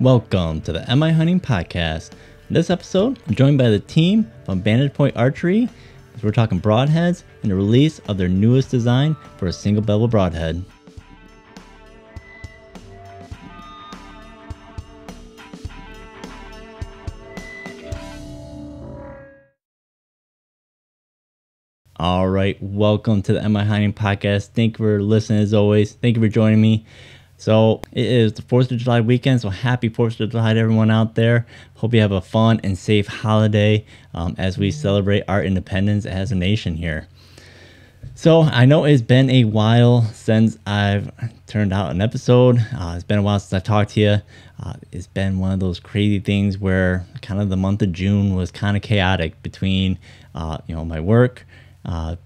Welcome to the MI Hunting Podcast. In this episode, I'm joined by the team from Vantage Point Archery as we're talking broadheads and the release of their newest design for a single bevel broadhead. All right, welcome to the MI Hunting Podcast. Thank you for listening as always. Thank you for joining me. So it is the 4th of July weekend, so happy 4th of July to everyone out there. Hope you have a fun and safe holiday as we celebrate our independence as a nation here. So I know it's been a while since I've turned out an episode. It's been a while since I've talked to you. It's been one of those crazy things where kind of the month of June was kind of chaotic between my work.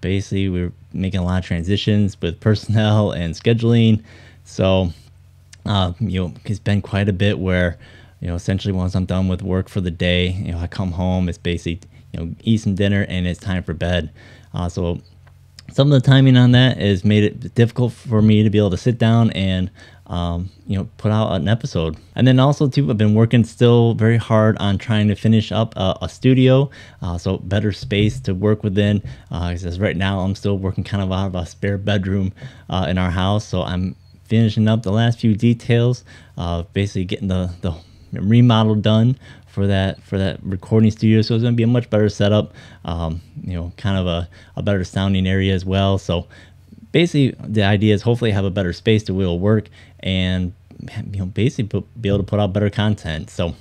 Basically, we were making a lot of transitions with personnel and scheduling. So it's been quite a bit where, essentially once I'm done with work for the day, I come home, it's basically, eat some dinner and it's time for bed. So some of the timing on that has made it difficult for me to be able to sit down and, put out an episode. And then also too, I've been working still very hard on trying to finish up a studio. So better space to work within. Because right now I'm still working kind of out of a spare bedroom in our house. So I'm finishing up the last few details, basically getting the remodel done for that recording studio. So it's going to be a much better setup, kind of a better sounding area as well. So basically the idea is hopefully have a better space to be able to work and basically be able to put out better content. So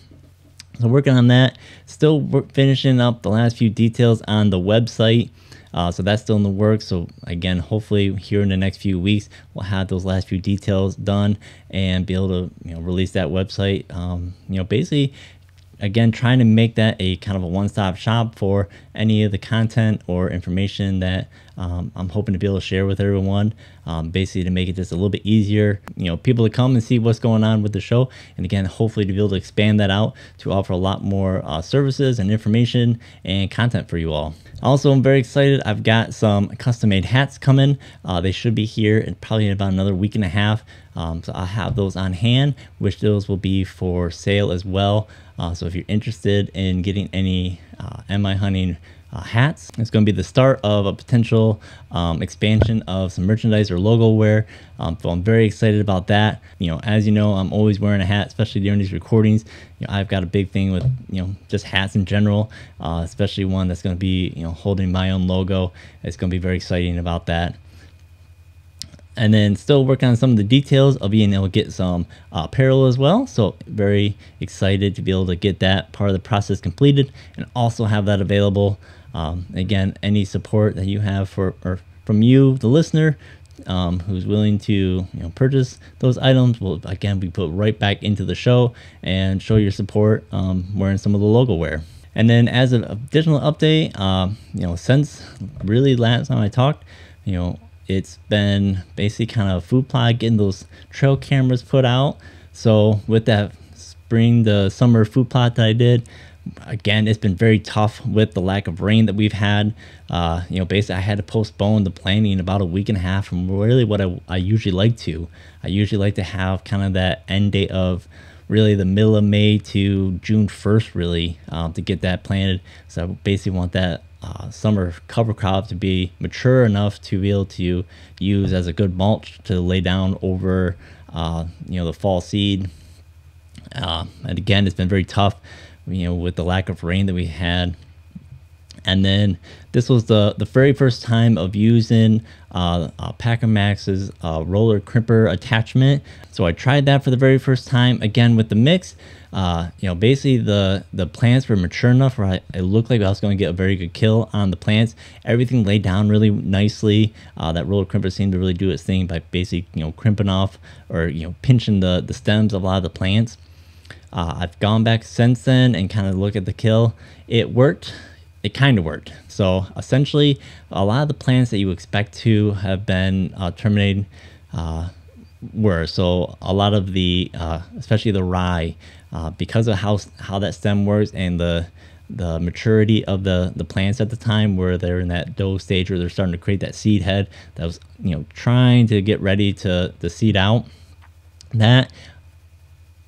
working on that, still finishing up the last few details on the website. So that's still in the works. So again, hopefully here in the next few weeks, we'll have those last few details done and be able to release that website. Basically, again, trying to make that a kind of a one-stop shop for any of the content or information that I'm hoping to be able to share with everyone. Basically to make it just a little bit easier, people to come and see what's going on with the show. And again, hopefully to be able to expand that out to offer a lot more services and information and content for you all. Also, I'm very excited. I've got some custom-made hats coming. They should be here in probably about another week and a half. So I'll have those on hand, which those will be for sale as well. So if you're interested in getting any MI hunting hats, it's going to be the start of a potential expansion of some merchandise or logo wear. So I'm very excited about that. As you know, I'm always wearing a hat, especially during these recordings. I've got a big thing with just hats in general, especially one that's going to be holding my own logo. It's going to be very exciting about that. And then still working on some of the details of being able to get some apparel as well. So very excited to be able to get that part of the process completed and also have that available. Again, any support that you have from you, the listener, who's willing to purchase those items will again be put right back into the show and show your support wearing some of the logo wear. And then as an additional update, since really last time I talked, it's been basically kind of food plot getting those trail cameras put out. So with that spring to summer food plot that I did, again, it's been very tough with the lack of rain that we've had. Basically I had to postpone the planning about a week and a half from really what I usually like to. I usually like to have kind of that end date of really the middle of May to June 1st really to get that planted. So I basically want that summer cover crop to be mature enough to be able to use as a good mulch to lay down over the fall seed. And again, it's been very tough with the lack of rain that we had. And then this was the very first time of using Packer Max's roller crimper attachment. So I tried that for the very first time again with the mix. Basically the plants were mature enough where it looked like I was going to get a very good kill on the plants. Everything laid down really nicely. That roller crimper seemed to really do its thing by basically crimping off or pinching the stems of a lot of the plants. I've gone back since then and kind of look at the kill. It worked. It kind of worked. So essentially, a lot of the plants that you expect to have been terminated were. So a lot of the, especially the rye, because of how that stem works and the maturity of the plants at the time, where they're in that dough stage where they're starting to create that seed head that was trying to get ready to seed out, that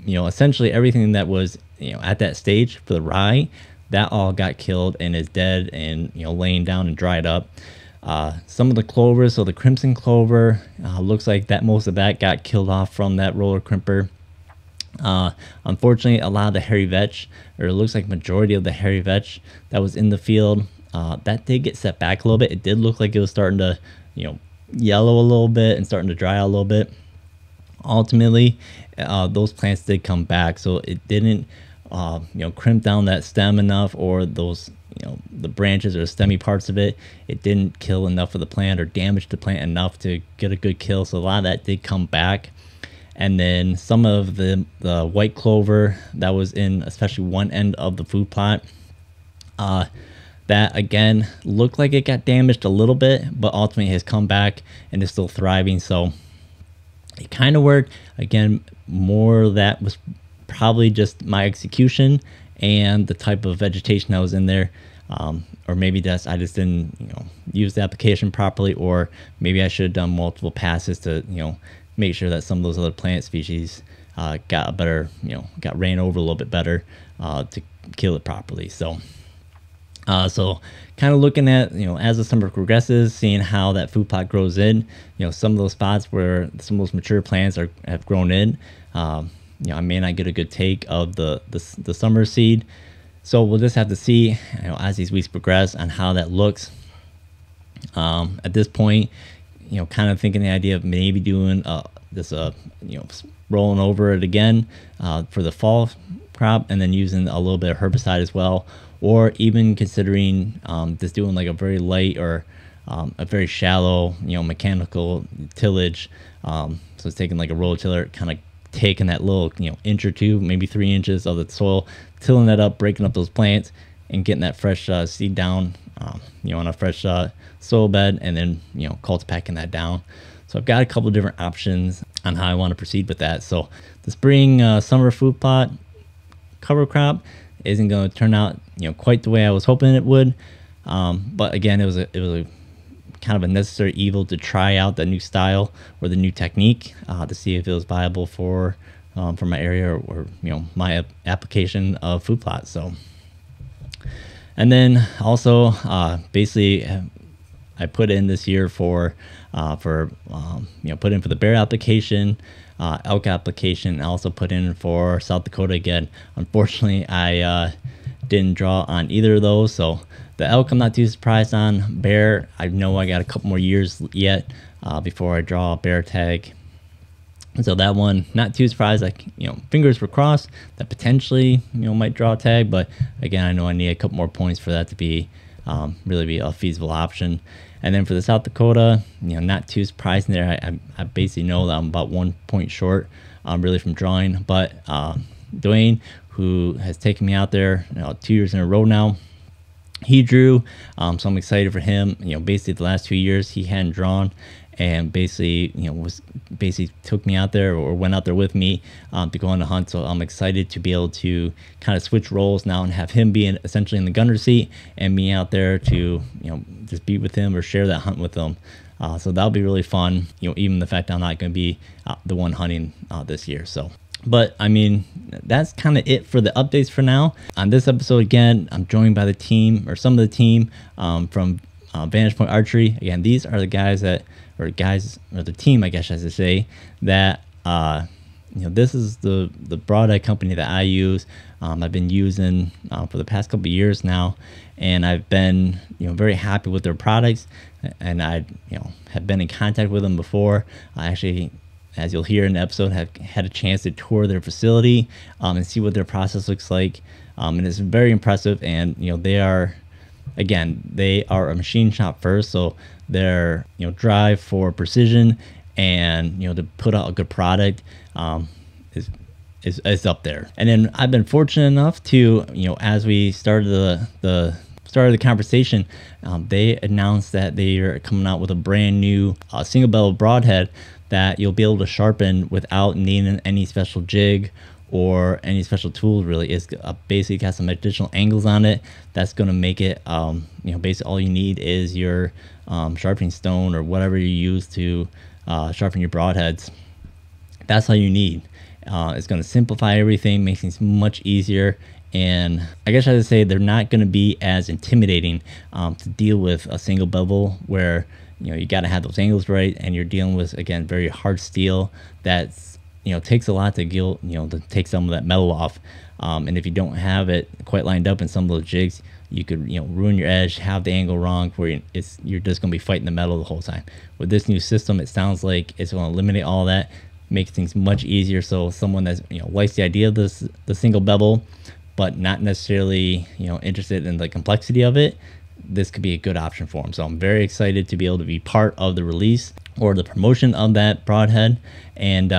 essentially everything that was, at that stage for the rye, that all got killed and is dead and, laying down and dried up. Some of the clover, so the crimson clover, looks like that most of that got killed off from that roller crimper. Unfortunately, a lot of the hairy vetch, or it looks like majority of the hairy vetch that was in the field, that did get set back a little bit. It did look like it was starting to, yellow a little bit and starting to dry out a little bit. Ultimately, those plants did come back, so it didn't, crimp down that stem enough, or those, the branches or the stemmy parts of it. It didn't kill enough of the plant or damage the plant enough to get a good kill. So a lot of that did come back. And then some of the white clover that was in especially one end of the food plot, that again looked like it got damaged a little bit, but ultimately has come back and is still thriving. So it kind of worked. Again, more of that was probably just my execution and the type of vegetation that was in there. Or maybe I just didn't, use the application properly, or maybe I should have done multiple passes to, make sure that some of those other plant species got a better, got ran over a little bit better to kill it properly. So kind of looking at, as the summer progresses, seeing how that food plot grows in, some of those spots where some of those mature plants have grown in, I may not get a good take of the summer seed. So we'll just have to see, as these weeks progress, on how that looks. At this point, kind of thinking the idea of maybe doing this, rolling over it again for the fall crop, and then using a little bit of herbicide as well, or even considering just doing like a very light or a very shallow, mechanical tillage. So it's taking like a rototiller, kind of taking that little, inch or two, maybe 3 inches of the soil, tilling that up, breaking up those plants, and getting that fresh seed down, on a fresh soil bed, and then, cultipacking that down. So I've got a couple of different options on how I want to proceed with that. So the spring summer food plot cover crop isn't going to turn out, quite the way I was hoping it would. But again, it was a kind of a necessary evil to try out the new style or the new technique to see if it was viable for my area, or my application of food plots. So, and then also basically I put in this year put in for the bear application, elk application. I also put in for South Dakota again. Unfortunately, I didn't draw on either of those. So the elk I'm not too surprised on. Bear, I know I got a couple more years yet before I draw a bear tag. So that one, not too surprised. Like, fingers were crossed that potentially, might draw a tag. But again, I know I need a couple more points for that to be really be a feasible option. And then for the South Dakota, not too surprising there. I basically know that I'm about 1 point short, really, from drawing. But Dwayne, who has taken me out there 2 years in a row now, he drew. So I'm excited for him. Basically the last 2 years he hadn't drawn, and basically, took me out there, or went out there with me to go on the hunt. So I'm excited to be able to kind of switch roles now and have him being essentially in the gunner seat, and me out there to, just be with him or share that hunt with him. So that'll be really fun. Even the fact I'm not going to be the one hunting this year. So, but I mean, that's kind of it for the updates for now. On this episode, again, I'm joined by the team, or some of the team from Vantage Point Archery. Again, these are the guys or the team, I guess I should say, that this is the broadhead company that I use. I've been using for the past couple of years now, and I've been very happy with their products, and I have been in contact with them before. I actually, as you'll hear in the episode, have had a chance to tour their facility and see what their process looks like, and it's very impressive. And they are a machine shop first, so their drive for precision and to put out a good product is up there. And then I've been fortunate enough to as we started the conversation, they announced that they are coming out with a brand new single bevel broadhead that you'll be able to sharpen without needing any special jig or any special tools. Really, it's basically got some additional angles on it that's going to make it basically all you need is your sharpening stone or whatever you use to sharpen your broadheads. That's all you need. It's going to simplify everything, make things much easier. And I guess I would say they're not going to be as intimidating to deal with a single bevel, where you got to have those angles right, and you're dealing with, again, very hard steel that's takes a lot to to take some of that metal off. And if you don't have it quite lined up in some of those jigs, you could ruin your edge, have the angle wrong, where you're just going to be fighting the metal the whole time. With this new system, it sounds like it's going to eliminate all that, make things much easier. So someone that's likes the idea of the single bevel, but not necessarily interested in the complexity of it, this could be a good option for them. So I'm very excited to be able to be part of the release or the promotion of that broadhead. And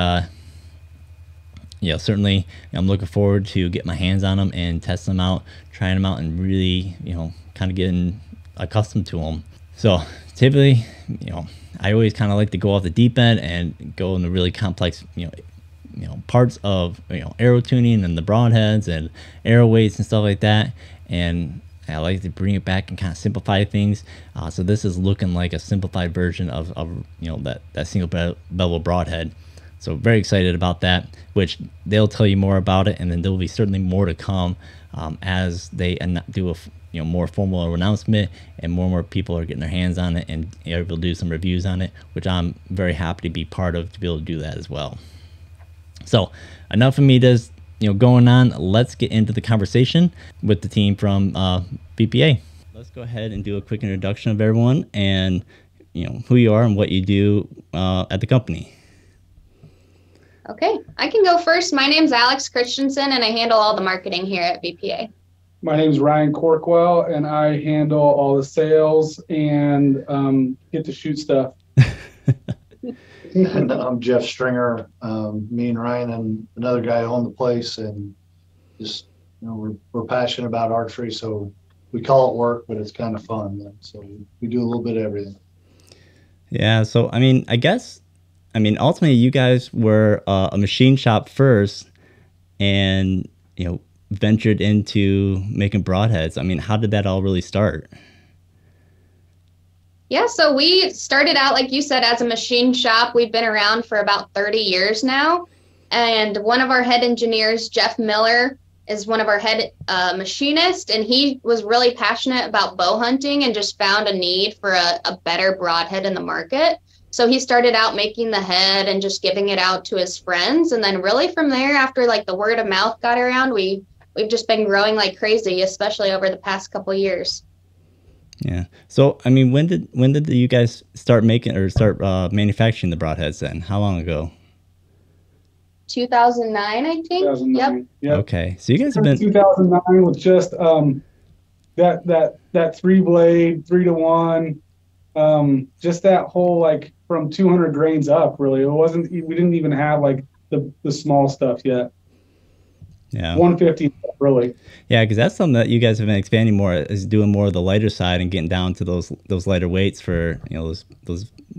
certainly I'm looking forward to get my hands on them and test them out, trying them out, and really kind of getting accustomed to them. So typically I always kind of like to go off the deep end and go in the really complex parts of arrow tuning and the broadheads and arrow weights and stuff like that, and I like to bring it back and kind of simplify things. So this is looking like a simplified version of that single bevel broadhead. So very excited about that, which they'll tell you more about it, and then there'll be certainly more to come as they do a more formal announcement, and more people are getting their hands on it and able to do some reviews on it, which I'm very happy to be part of, to be able to do that as well. So enough of me just going on. Let's get into the conversation with the team from BPA. Let's go ahead and do a quick introduction of everyone and who you are and what you do at the company. Okay, I can go first. My name's Alex Christensen, and I handle all the marketing here at BPA. My name's Ryan Corkwell, and I handle all the sales and get to shoot stuff. And I'm Jeff Stringer. Me and Ryan and another guy own the place, and just we're passionate about archery, so we call it work, but it's kind of fun. So we do a little bit of everything. Yeah. So ultimately, you guys were a machine shop first, and ventured into making broadheads. How did that all really start? Yeah, so we started out, like you said, as a machine shop. We've been around for about 30 years now. And one of our head engineers, Jeff Miller, is one of our head machinists. And he was really passionate about bow hunting and just found a need for a better broadhead in the market. So he started out making the head and just giving it out to his friends. And then really from there, after like the word of mouth got around, we've just been growing like crazy, especially over the past couple of years. Yeah. So, when did you guys start making or start manufacturing the broadheads then? How long ago? 2009, I think. 2009. Yep. Okay. So you guys have been 2009 with just that 3-blade, 3-to-1, just that whole from 200 grains up. Really, it wasn't. We didn't even have the small stuff yet. Yeah. 150 really. Yeah, because that's something that you guys have been expanding more, is doing more of the lighter side and getting down to those lighter weights for those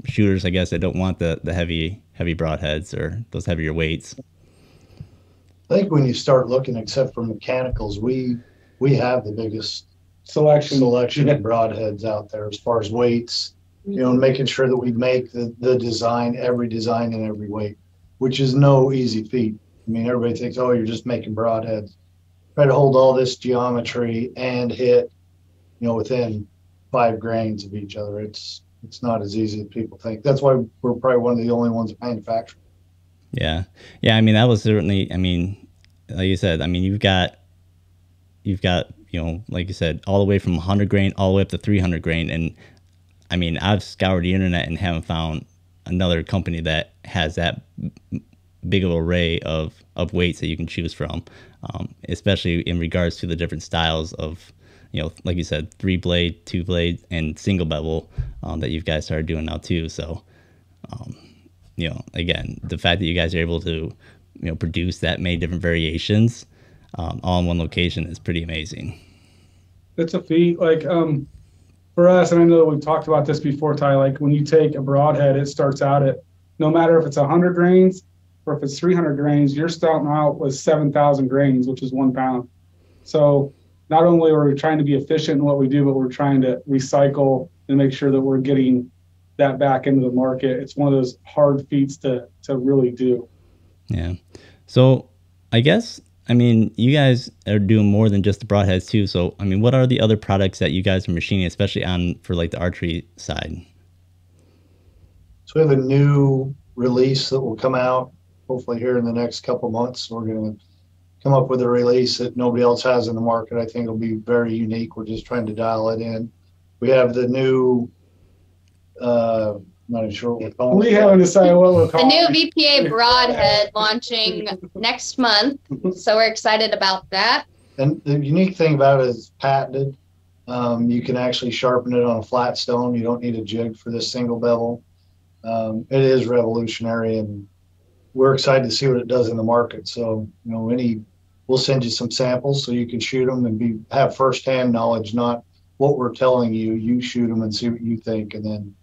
shooters, I guess, that don't want the heavy broadheads or those heavier weights. I think when you start looking, except for mechanicals, we have the biggest selection of broadheads out there as far as weights. Making sure that we make the design, every design and every weight, which is no easy feat. Everybody thinks, oh, you're just making broadheads. Try to hold all this geometry and hit, within 5 grains of each other. It's not as easy as people think. That's why we're probably one of the only ones manufacturing. Yeah. Yeah. That was certainly, like you said, you've got, like you said, all the way from 100 grain all the way up to 300 grain. And I've scoured the internet and haven't found another company that has that big of an array of weights that you can choose from, especially in regards to the different styles of, like you said, 3-blade, 2-blade, and single bevel that you guys started doing now too. So, again, the fact that you guys are able to, produce that many different variations all in one location is pretty amazing. It's a feat. For us, and I know that we've talked about this before, Ty, when you take a broadhead, it starts out at, no matter if it's 100 grains, or if it's 300 grains, you're starting out with 7,000 grains, which is 1 pound. So not only are we trying to be efficient in what we do, but we're trying to recycle and make sure that we're getting that back into the market. It's one of those hard feats to really do. Yeah. So I guess, I mean, you guys are doing more than just the broadheads too. So, I mean, what are the other products that you guys are machining, especially on for like the archery side? So we have a new release that will come out hopefully here in the next couple months. We're going to come up with a release that nobody else has in the market. I think it'll be very unique. We're just trying to dial it in. We have the new, I'm not even sure what we're calling it. We haven't decided what we're The calling new it. VPA Broadhead launching next month, so we're excited about that. And the unique thing about it is patented. You can actually sharpen it on a flat stone. You don't need a jig for this single bevel. It is revolutionary, and we're excited to see what it does in the market. So, you know, we'll send you some samples so you can shoot them and have firsthand knowledge, not what we're telling you. You shoot them and see what you think, and then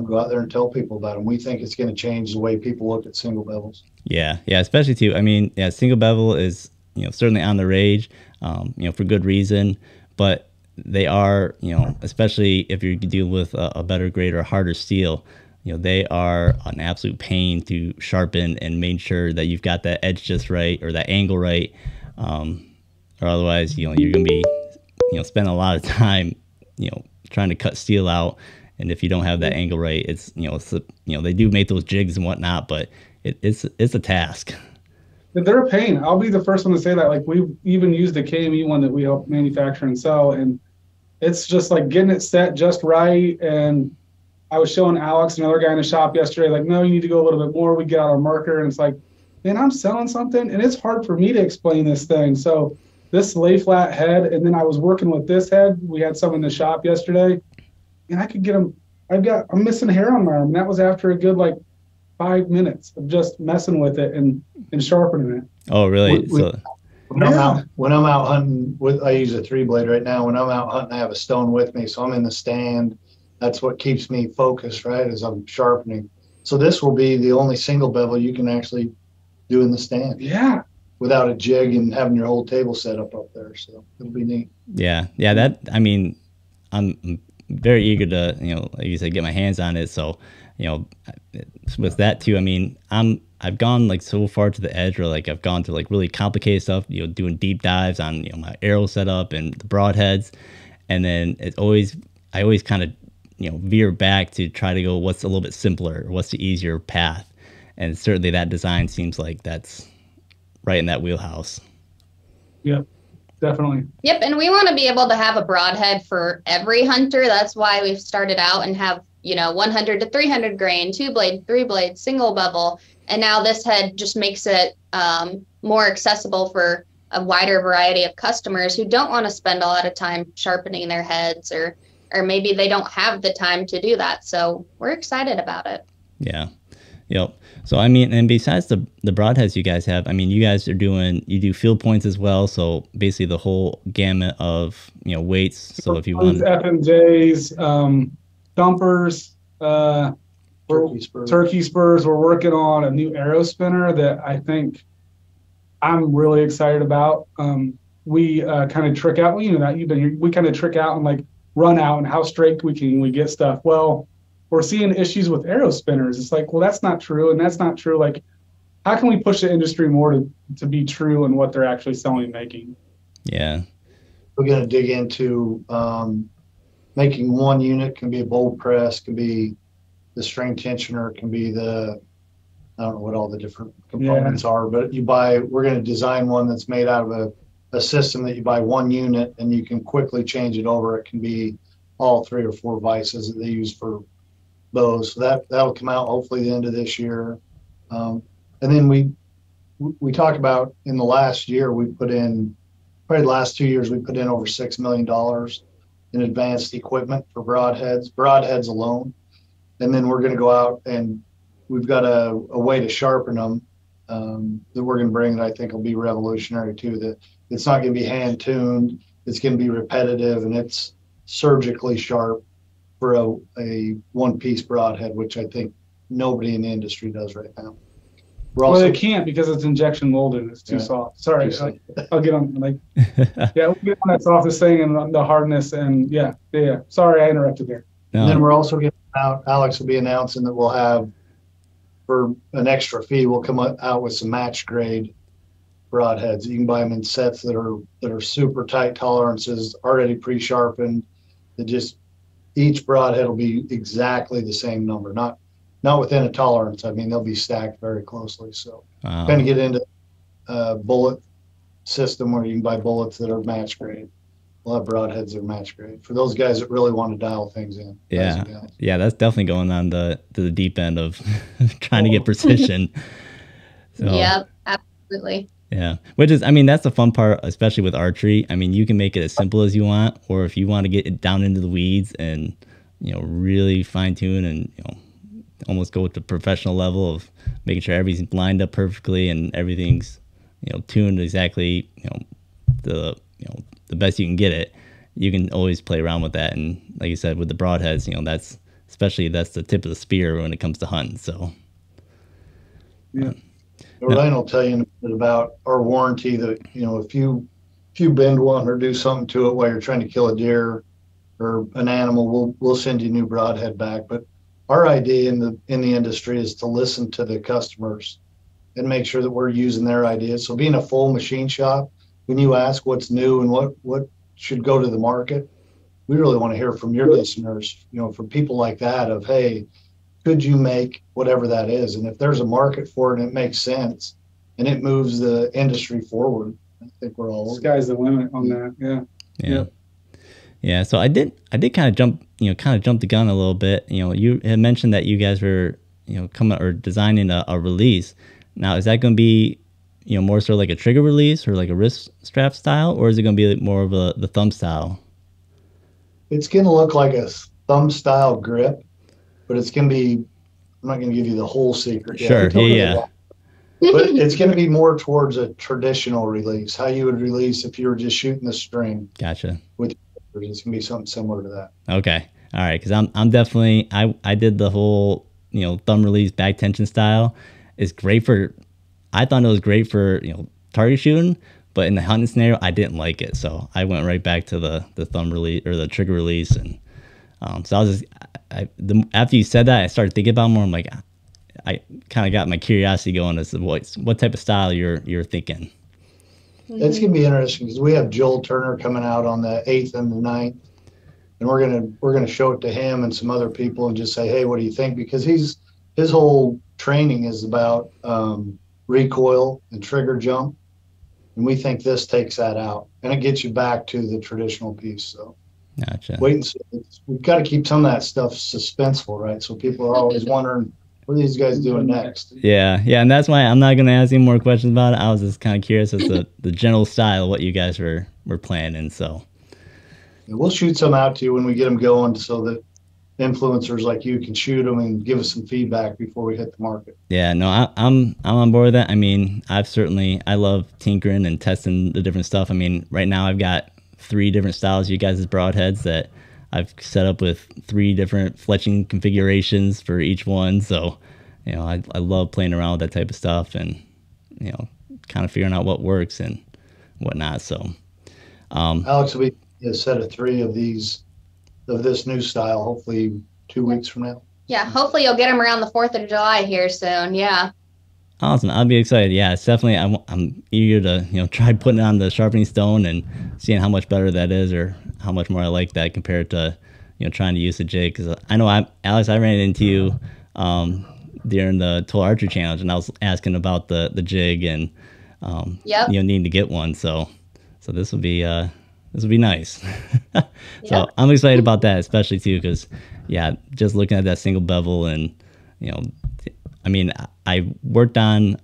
go out there and tell people about them. We think it's going to change the way people look at single bevels. Yeah, especially too. I mean, yeah, single bevel is certainly on the rage, for good reason, but they are especially if you're dealing with a better grade or a harder steel. They are an absolute pain to sharpen and make sure that you've got that edge just right or that angle right, or otherwise, you're going to be, spending a lot of time, trying to cut steel out. And if you don't have that angle right, it's, they do make those jigs and whatnot, but it's a task. They're a pain. I'll be the first one to say that. Like, we've even used the KME one that we help manufacture and sell, and it's just like getting it set just right. And I was showing Alex, another guy in the shop yesterday, like, no, you need to go a little bit more. We get out our marker, and it's like, man, I'm selling something, and it's hard for me to explain this thing. So this lay flat head, and then I was working with this head. We had some in the shop yesterday, and I could get them. I'm missing hair on my arm, and that was after a good 5 minutes of just messing with it and sharpening it. Oh, really? When I'm out hunting, I use a 3-blade right now. When I'm out hunting, I have a stone with me, so I'm in the stand. That's what keeps me focused, right, as I'm sharpening. So this will be the only single bevel you can actually do in the stand. Yeah. Without a jig and having your whole table set up there. So it'll be neat. Yeah. I'm very eager to, like you said, get my hands on it. So, with that too, I've gone so far to the edge, or I've gone to really complicated stuff, doing deep dives on, my arrow setup and the broadheads. And then I always kind of, veer back to try to go, what's a little bit simpler, or what's the easier path. And certainly that design seems like that's right in that wheelhouse. Yep, definitely. Yep, and we want to be able to have a broadhead for every hunter. That's why we've started out and have 100 to 300 grain, 2-blade, 3-blade, single bevel, and now this head just makes it more accessible for a wider variety of customers who don't want to spend a lot of time sharpening their heads, or maybe they don't have the time to do that. So we're excited about it. Yeah. Yep. So, and besides the broadheads you guys have, you guys you do field points as well. So basically the whole gamut of, weights. So if you want FMJs, dumpers, turkey spurs. We're working on a new arrow spinner that I think I'm really excited about. We kind of trick out, that you've been here. We kind of trick out and run out and how straight can we get stuff. Well, we're seeing issues with arrow spinners. It's well, that's not true, and that's not true. How can we push the industry more to be true in what they're actually selling and making? Yeah. We're going to dig into making one unit. Can be a bolt press, can be the string tensioner, can be I don't know what all the different components are, but we're going to design one that's made out of a system that you buy one unit and you can quickly change it over. It can be all 3 or 4 vices that they use for bows. So that'll come out hopefully the end of this year. And then we talked about in the last year, probably the last 2 years, we put in over $6 million in advanced equipment for broadheads alone. And then we're going to go out and we've got a way to sharpen them that we're going to bring that I think will be revolutionary too. That it's not going to be hand tuned. It's going to be repetitive, and it's surgically sharp for a one-piece broadhead, which I think nobody in the industry does right now. They can't because it's injection molded. It's too soft. Sorry, I'll get on we'll get on that softest thing and the hardness and yeah. Sorry, I interrupted there. No. And then we're also getting out. Alex will be announcing that we'll have for an extra fee, we'll come out with some match grade broadheads. You can buy them in sets that are super tight tolerances, already pre-sharpened. That just each broadhead will be exactly the same number, not within a tolerance. I mean, they'll be stacked very closely. So kind of get into a bullet system where you can buy bullets that are match grade. We'll have broadheads that are match grade for those guys that really want to dial things in. Yeah, yeah, that's definitely going on to the deep end of trying to get precision. So, yeah, absolutely. Yeah, which is, I mean, that's the fun part, especially with archery. I mean, you can make it as simple as you want, or if you want to get it down into the weeds and, you know, really fine tune and, you know, almost go with the professional level of making sure everything's lined up perfectly and everything's, you know, tuned exactly, you know, the best you can get it. You can always play around with that, and like you said, with the broadheads, you know, that's the tip of the spear when it comes to hunting. So, yeah. Ryan will tell you in a bit about our warranty that, you know, if you bend one or do something to it while you're trying to kill a deer or an animal, we'll send you a new broadhead back. But our idea in the industry is to listen to the customers and make sure that we're using their ideas. So being a full machine shop, when you ask what's new and what should go to the market, we really want to hear from your listeners, you know, from people like that of, hey, could you make whatever that is? And if there's a market for it and it makes sense and it moves the industry forward, I think we're all sky's the limit on that. Yeah. Yeah. So I did kind of jump the gun a little bit. You know, you had mentioned that you guys were, you know, coming or designing a release. Now, is that going to be, you know, more so like a trigger release or like a wrist strap style, or is it going to be more of the thumb style? It's going to look like a thumb style grip. But it's going to be, I'm not going to give you the whole secret. Sure, yeah. But it's going to be more towards a traditional release, how you would release if you were just shooting the string. Gotcha. It's going to be something similar to that. Okay. All right. Because I'm definitely, I did the whole, you know, thumb release back tension style. It's great I thought it was great for, you know, target shooting, but in the hunting scenario, I didn't like it. So I went right back to the thumb release or the trigger release. And so I was just, after you said that, I started thinking about it more. I'm like, I kind of got my curiosity going as to what type of style you're thinking. It's going to be interesting because we have Joel Turner coming out on the 8th and the 9th, and we're gonna show it to him and some other people and just say, hey, what do you think? Because his whole training is about recoil and trigger jump, and we think this takes that out and it gets you back to the traditional piece. So. Gotcha. Wait and see. We've got to keep some of that stuff suspenseful, right? So people are always wondering, what are these guys doing next? Yeah, and that's why I'm not going to ask any more questions about it. I was just kind of curious as to the general style of what you guys were planning. So we'll shoot some out to you when we get them going, so that influencers like you can shoot them and give us some feedback before we hit the market. Yeah, no, I'm on board with that. I mean, I love tinkering and testing the different stuff. I mean, right now I've got 3 different styles, you guys' broadheads, that I've set up with 3 different fletching configurations for each one. So, you know, I love playing around with that type of stuff and, you know, kind of figuring out what works and whatnot. So, Alex will be a set of 3 of this new style, hopefully 2 weeks from now. Yeah, hopefully you'll get them around the 4th of July here soon. Yeah. Awesome. I'll be excited. Yeah, it's definitely, I'm eager to, you know, try putting it on the sharpening stone and seeing how much better that is, or how much more I like that compared to, you know, trying to use the jig. Because I know, Alex, I ran into you during the Total Archery Challenge, and I was asking about the jig and, you know, needing to get one. So this will be nice. So I'm excited about that, especially too, because, yeah, just looking at that single bevel and, you know, I mean, I worked on,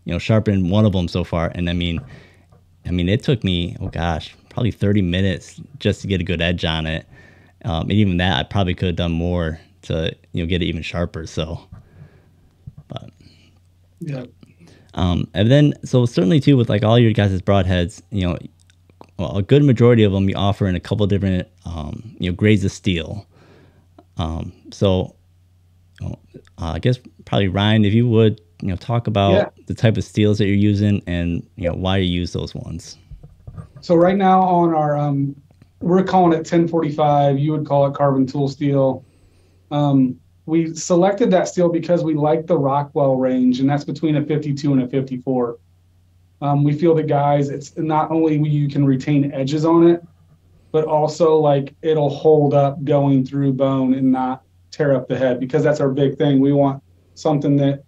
you know, sharpening one of them so far. And I mean, it took me, oh gosh, probably 30 minutes just to get a good edge on it. And even that, I probably could have done more to, you know, get it even sharper. So, but yeah. And then, so certainly too, with like all your guys' broadheads, you know, well, a good majority of them you offer in a couple different, you know, grades of steel. So, I guess probably Ryan, if you would, you know, talk about the type of steels that you're using and, you know, why you use those ones. So right now on our, we're calling it 1045. You would call it carbon tool steel. we selected that steel because we like the Rockwell range, and that's between a 52 and a 54. We feel that guys, it's not only you can retain edges on it, but also like it'll hold up going through bone and not tear up the head, because that's our big thing. We want something that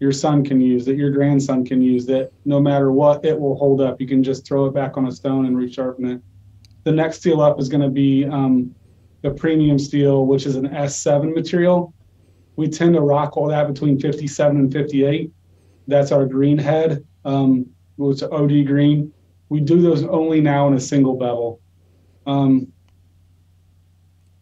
your son can use, that your grandson can use, that no matter what, it will hold up. You can just throw it back on a stone and resharpen it. The next steel up is going to be the premium steel, which is an S7 material. We tend to Rockwell that between 57 and 58. That's our green head, which is OD green. We do those only now in a single bevel.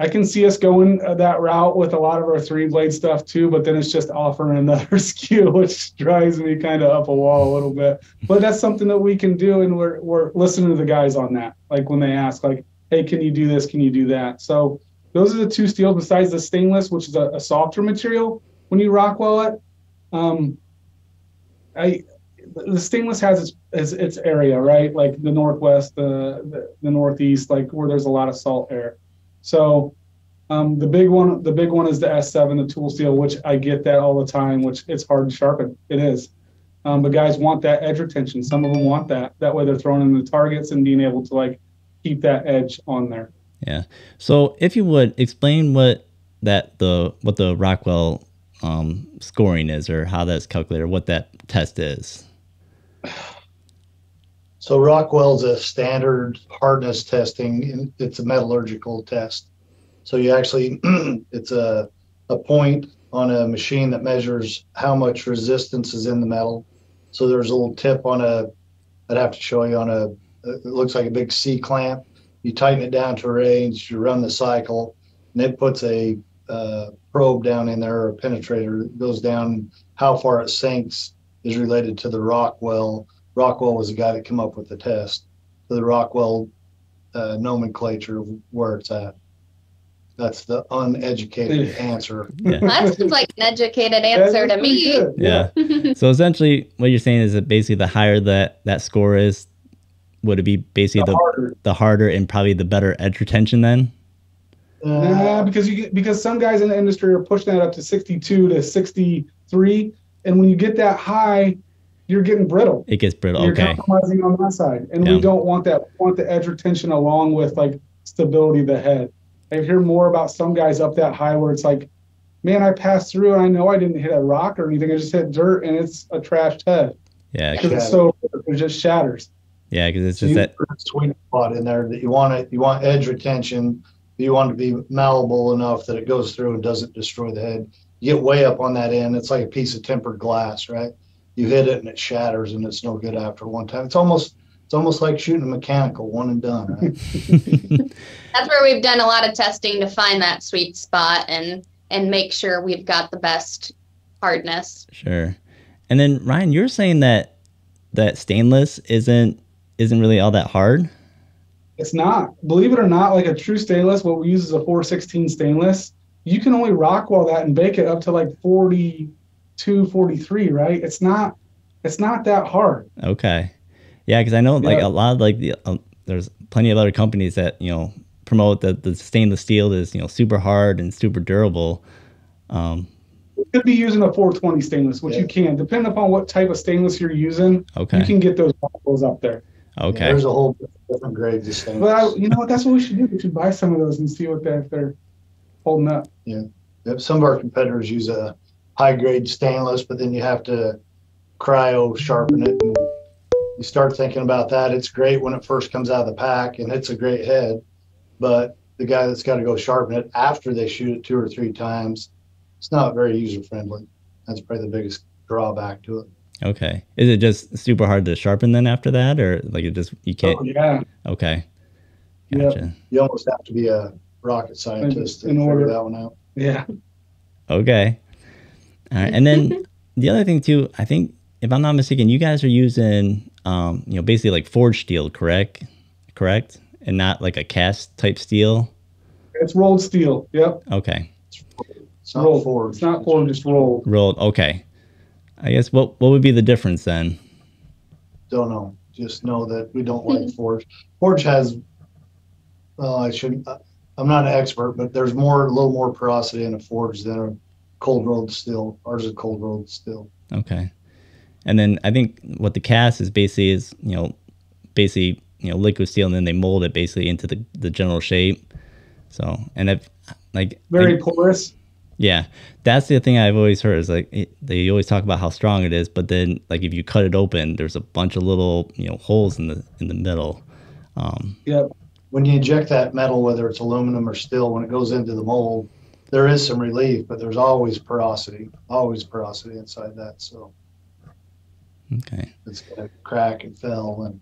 I can see us going that route with a lot of our 3-blade stuff too, but then it's just offering another SKU, which drives me kind of up a wall a little bit. But that's something that we can do, and we're listening to the guys on that. Like when they ask, like, hey, can you do this? Can you do that? So those are the 2 steels besides the stainless, which is a softer material when you Rockwell it. The stainless has its area, right? Like the Northwest, the Northeast, like where there's a lot of salt air. So the big one is the S7, the tool steel, which I get that all the time, which it's hard to sharpen. It is. But guys want that edge retention. Some of them want that. That way they're throwing in the targets and being able to like keep that edge on there. Yeah. So if you would explain what the Rockwell scoring is, or how that's calculated, or what that test is. So Rockwell's a standard hardness testing. It's a metallurgical test. So you actually, it's a point on a machine that measures how much resistance is in the metal. So there's a little tip on I'd have to show you it looks like a big C clamp. You tighten it down to a range, you run the cycle, and it puts a probe down in there, or a penetrator that goes down. How far it sinks is related to the Rockwell. Rockwell was the guy that came up with the test. So the Rockwell nomenclature of where it's at. That's the uneducated answer. Yeah. That seems like an educated answer to me. Yeah. So essentially what you're saying is that basically the higher that score is, would it be basically the harder and probably the better edge retention then? Because some guys in the industry are pushing that up to 62 to 63, and when you get that high, you're getting brittle. It gets brittle. You're okay. compromising on that side, and we don't want that. We want the edge retention along with like stability of the head. I hear more about some guys up that high where it's like, man, I passed through and I know I didn't hit a rock or anything. I just hit dirt and it's a trashed head. Yeah, because it's so it just shatters. Yeah, because it's just that sweet spot in there that you want it. You want edge retention. You want to be malleable enough that it goes through and doesn't destroy the head. You get way up on that end, it's like a piece of tempered glass, right? You hit it and it shatters and it's no good after one time. It's almost like shooting a mechanical, one and done, right? That's where we've done a lot of testing to find that sweet spot and make sure we've got the best hardness. Sure. And then Ryan, you're saying that stainless isn't really all that hard? It's not. Believe it or not, like a true stainless, what we use is a 416 stainless. You can only Rockwell that and bake it up to like 42, 43, right? It's not that hard. Okay. Yeah, because I know like a lot of like there's plenty of other companies that, promote that the stainless steel is, super hard and super durable. You could be using a 420 stainless, which you can, depending upon what type of stainless you're using. Okay. You can get those Rockwells up there. Okay. Yeah, there's a whole different grades of stainless. But you know what? That's what we should do. We should buy some of those and see if they're holding up. Yeah. Some of our competitors use a high grade stainless, but then you have to cryo sharpen it. And you start thinking about that. It's great when it first comes out of the pack and it's a great head, but the guy that's got to go sharpen it after they shoot it 2 or 3 times, it's not very user friendly. That's probably the biggest drawback to it. Okay. Is it just super hard to sharpen then after that, or like you can't? Oh, yeah. Okay. Gotcha. Yep. You almost have to be a rocket scientist to figure that one out. Yeah. Okay. All right. And then the other thing too, I think if I'm not mistaken, you guys are using, basically like forged steel, correct? And not like a cast type steel. It's rolled steel. Yep. Okay. It's not forged. It's not forged, it's rolled. Rolled. Okay. I guess what would be the difference then? Don't know. Just know that we don't like forged. Forged has, I'm not an expert, but there's a little more porosity in a forged than cold rolled steel. Ours is cold rolled steel. Okay. And then I think what the cast is basically liquid steel, and then they mold it basically into the general shape. So, and if like very porous. Yeah, that's the thing I've always heard is like they always talk about how strong it is, but then like if you cut it open, there's a bunch of little holes in the middle. Yeah. When you inject that metal, whether it's aluminum or steel, when it goes into the mold, there is some relief, but there's always porosity inside that. So okay, it's gonna crack and fail. And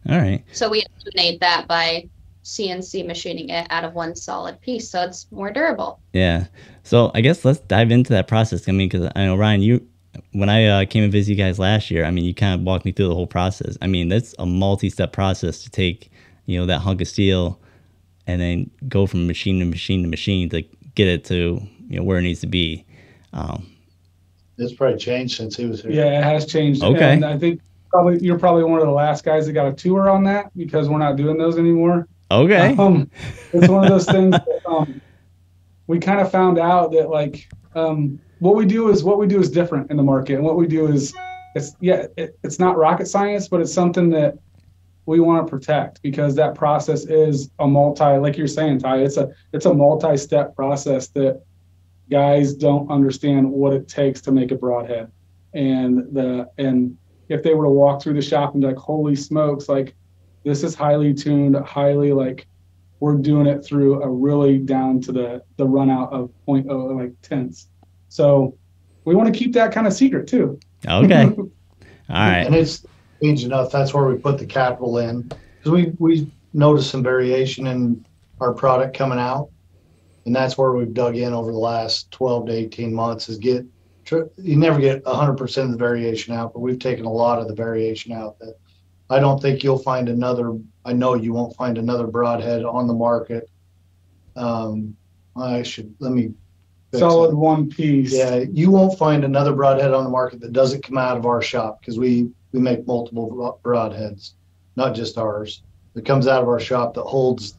all right. So we eliminate that by CNC machining it out of one solid piece, so it's more durable. Yeah. So I guess let's dive into that process. I mean, because I know Ryan, when I came and visited you guys last year, I mean, you kind of walked me through the whole process. I mean, that's a multi-step process to take that hunk of steel and then go from machine to machine to machine to get it to where it needs to be. It's probably changed since he was here. Yeah, it has changed. Okay. And I think you're probably one of the last guys that got a tour on that, because we're not doing those anymore. Okay. It's one of those things that, we kind of found out that like what we do is different in the market, and what we do is it's not rocket science, but it's something that we want to protect, because that process is a like you're saying, Ty, it's a multi-step process that guys don't understand what it takes to make a broadhead, and if they were to walk through the shop and be like, holy smokes, like this is highly tuned, highly like we're doing it through a really down to the run out of 0.0 like tenths. So we want to keep that kind of secret too. Okay. All right. And it's changed enough. That's where we put the capital in, because we noticed some variation in our product coming out, and that's where we've dug in over the last 12 to 18 months. You never get 100% of the variation out, but we've taken a lot of the variation out. That I don't think you'll find another. I know you won't find another broadhead on the market. Solid one piece. Yeah, you won't find another broadhead on the market that doesn't come out of our shop, because we make multiple broadheads, not just ours. It comes out of our shop that holds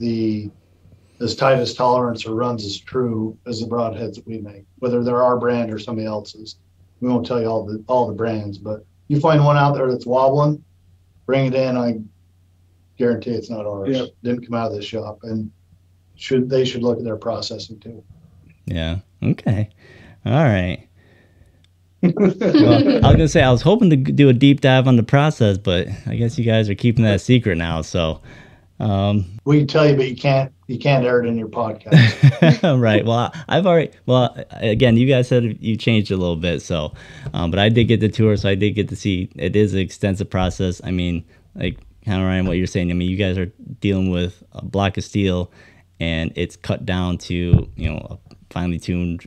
as tight as tolerance or runs as true as the broadheads that we make, whether they're our brand or somebody else's. We won't tell you all the brands, but you find one out there that's wobbling, bring it in. I guarantee it's not ours. Yep. Didn't come out of this shop, and they should look at their processing too. Yeah. Okay. All right. Well, I was gonna say I was hoping to do a deep dive on the process, but I guess you guys are keeping that secret now. So we can tell you, but you can't air it in your podcast. right. Well, again, you guys said you changed it a little bit, so but I did get the tour, so I did get to see it is an extensive process. I mean, like kind of Ryan, what you're saying. I mean, you guys are dealing with a block of steel, and it's cut down to a finely tuned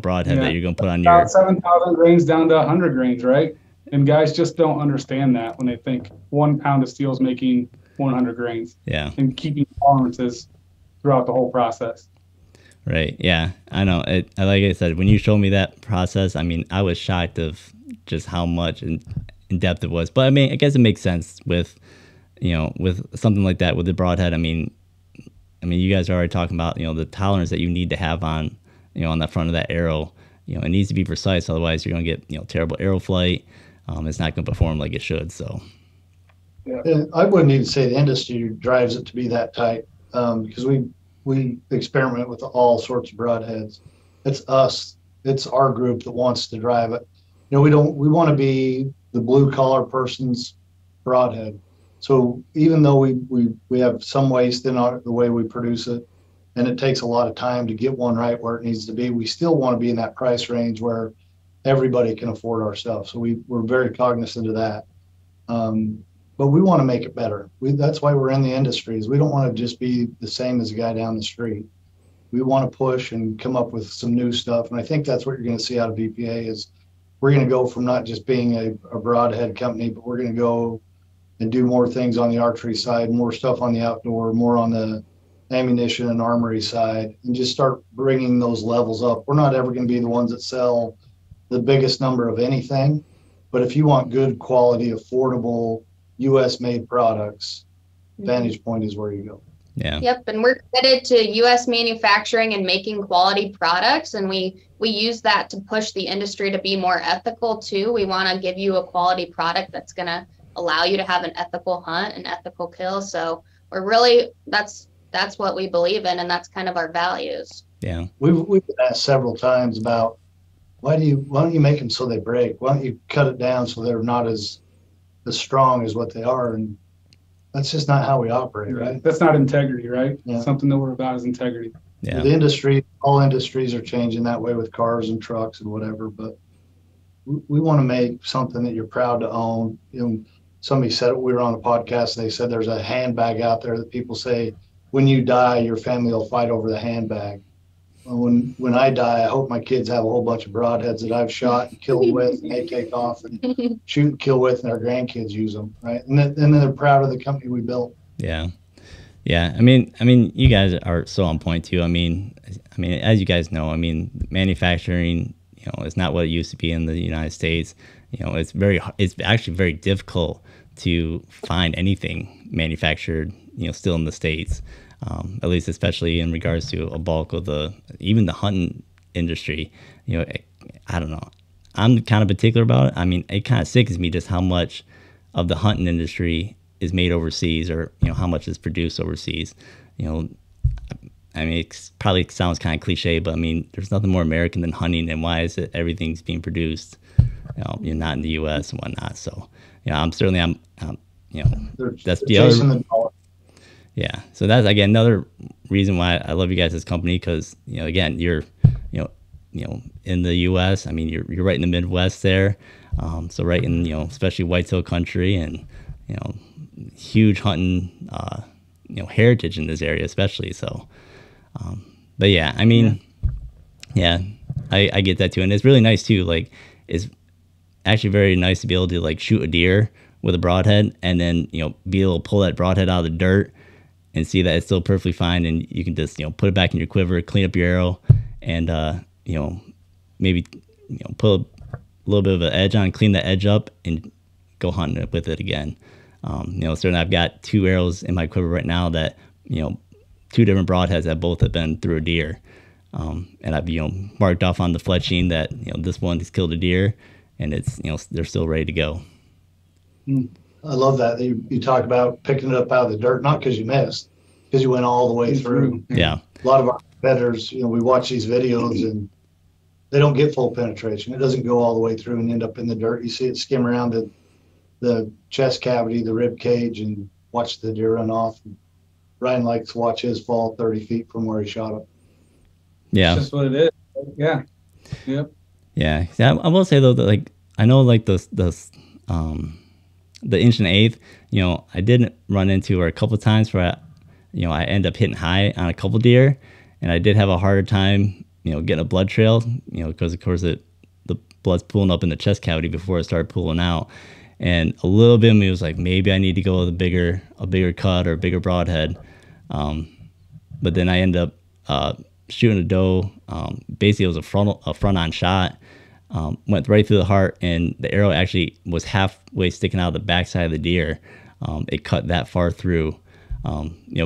broadhead that you're going to put on about 7,000 grains down to 100 grains, right? And guys just don't understand that when they think 1 pound of steel is making 100 grains. Yeah. And keeping tolerances throughout the whole process. Right. Yeah, I know. Like I said, when you showed me that process, I mean, I was shocked of just how much in depth it was. But I mean, I guess it makes sense with with something like that with the broadhead. I mean, you guys are already talking about the tolerance that you need to have on on the front of that arrow. It needs to be precise, otherwise you're going to get terrible arrow flight. It's not going to perform like it should. So yeah. And I wouldn't even say the industry drives it to be that tight, because we experiment with all sorts of broadheads. It's us. It's our group that wants to drive it. We want to be the blue collar person's broadhead. So even though we have some waste in the way we produce it, and it takes a lot of time to get one right where it needs to be, we still want to be in that price range where everybody can afford our stuff. So we're very cognizant of that. But we want to make it better. That's why we're in the industries. We don't want to just be the same as the guy down the street. We want to push and come up with some new stuff. And I think that's what you're going to see out of VPA is we're going to go from not just being a broadhead company, but we're going to go and do more things on the archery side, more stuff on the outdoor, more on the ammunition and armory side, and just start bringing those levels up. We're not ever going to be the ones that sell the biggest number of anything, but if you want good quality, affordable, U.S. made products, Vantage Point is where you go. Yeah. Yep, and we're committed to U.S. manufacturing and making quality products, and we use that to push the industry to be more ethical too. We want to give you a quality product that's going to allow you to have an ethical hunt and ethical kill. So we're really that's what we believe in, and that's kind of our values. Yeah. We've been asked several times about why don't you make them so they break? Why don't you cut it down so they're not as strong as what they are? And that's just not how we operate, right? That's not integrity, right? Yeah. Something that we're about is integrity. Yeah. The industry, all industries are changing that way with cars and trucks and whatever, but we want to make something that you're proud to own. Somebody said it, we were on a podcast, they said there's a handbag out there that people say, when you die, your family will fight over the handbag. When I die, I hope my kids have a whole bunch of broadheads that I've shot and killed with, and they take off and shoot and kill with, and their grandkids use them, right? And then they're proud of the company we built. Yeah. Yeah. I mean, you guys are so on point too. I mean, as you guys know, manufacturing, is not what it used to be in the United States. It's actually very difficult to find anything manufactured, still in the States. At least especially in regards to a bulk of even the hunting industry. I don't know. I'm kind of particular about it. It kind of sickens me just how much of the hunting industry is made overseas, or, how much is produced overseas. It probably sounds kind of cliche, but there's nothing more American than hunting, and why is it everything's being produced, not in the U.S. and whatnot. So, that's the other. Yeah, so that's again another reason why I love you guys as a company, because again, you're in the U.S. You're right in the Midwest there, so right in especially Whitetail country, and huge hunting heritage in this area especially. So, but yeah, I get that too, and it's really nice too. Like, it's actually very nice to be able to like shoot a deer with a broadhead, and then be able to pull that broadhead out of the dirt and see that it's still perfectly fine, and you can just put it back in your quiver, clean up your arrow, and maybe put a little bit of an edge on, clean the edge up, and go hunting with it again. Certainly I've got 2 arrows in my quiver right now that 2 different broadheads that both have been through a deer, and I've marked off on the fletching that this one has killed a deer, and it's they're still ready to go. I love that you talk about picking it up out of the dirt, not because you missed, because you went all the way through. Yeah. A lot of our competitors, we watch these videos and they don't get full penetration. It doesn't go all the way through and end up in the dirt. You see it skim around the chest cavity, the rib cage, and watch the deer run off. Ryan likes to watch his fall 30 feet from where he shot him. Yeah. That's just what it is. Yeah. Yep. Yeah. I will say though that, like, I know like the 1/8, I did run into her a couple of times where I end up hitting high on a couple deer, and I did have a harder time, getting a blood trail, because of course the blood's pooling up in the chest cavity before it started pooling out. And a little bit of me was like, maybe I need to go with a bigger cut or a bigger broadhead. But then I ended up shooting a doe. Basically, it was a front-on shot. Went right through the heart, and the arrow actually was halfway sticking out of the backside of the deer. It cut that far through.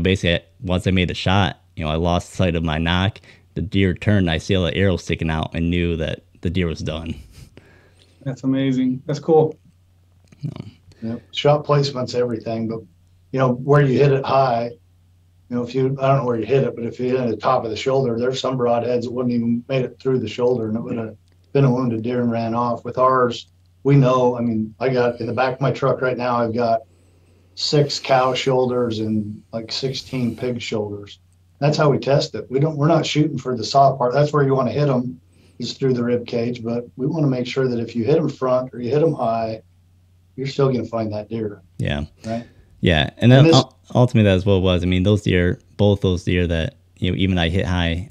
Basically, once I made the shot, I lost sight of my nock. The deer turned, and I saw the arrow sticking out, and knew that the deer was done. That's amazing. That's cool. Shot placement's everything, but where you hit it high, I don't know where you hit it, but if you hit it at the top of the shoulder, there's some broadheads that wouldn't even made it through the shoulder, and it would have been a wounded deer and ran off. With ours, we know. I got in the back of my truck right now, I've got 6 cow shoulders and like 16 pig shoulders. That's how we test it. We're not shooting for the saw part. That's where you want to hit them, is through the rib cage. But we want to make sure that if you hit them front or you hit them high, you're still going to find that deer. Yeah. Right. Yeah, and then ultimately that's what it was. Those deer, both those deer that even I hit high,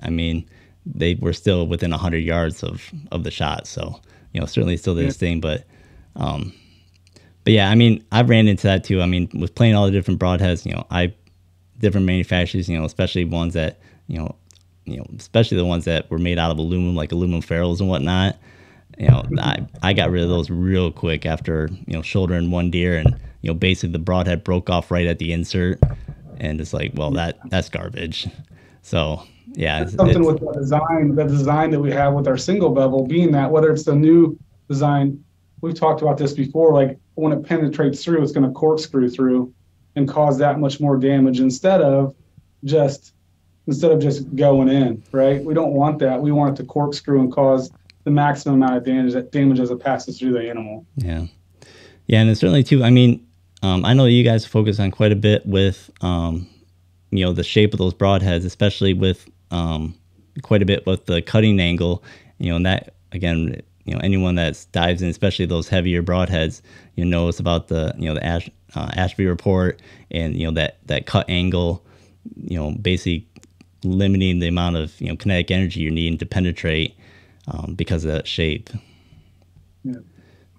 they were still within 100 yards of the shot. So certainly still did this thing, but yeah, I've ran into that too. With playing all the different broadheads, different manufacturers, especially ones that especially the ones that were made out of aluminum, like aluminum ferrules and whatnot. I got rid of those real quick after shouldering one deer, and basically the broadhead broke off right at the insert, and it's like, well, that's garbage. So yeah, something with the design that we have with our single bevel being that, whether it's the new design, we've talked about this before, like when it penetrates through, it's going to corkscrew through and cause that much more damage instead of just going in, right? We don't want that. We want it to corkscrew and cause the maximum amount of damage as it passes through the animal. Yeah. Yeah. And it's certainly too, I mean, I know you guys focus on quite a bit with, the shape of those broadheads, especially with quite a bit with the cutting angle, and that, again, anyone that dives in, especially those heavier broadheads, knows about the Ashby report and, that cut angle, basically limiting the amount of, kinetic energy you're needing to penetrate because of that shape. Yeah.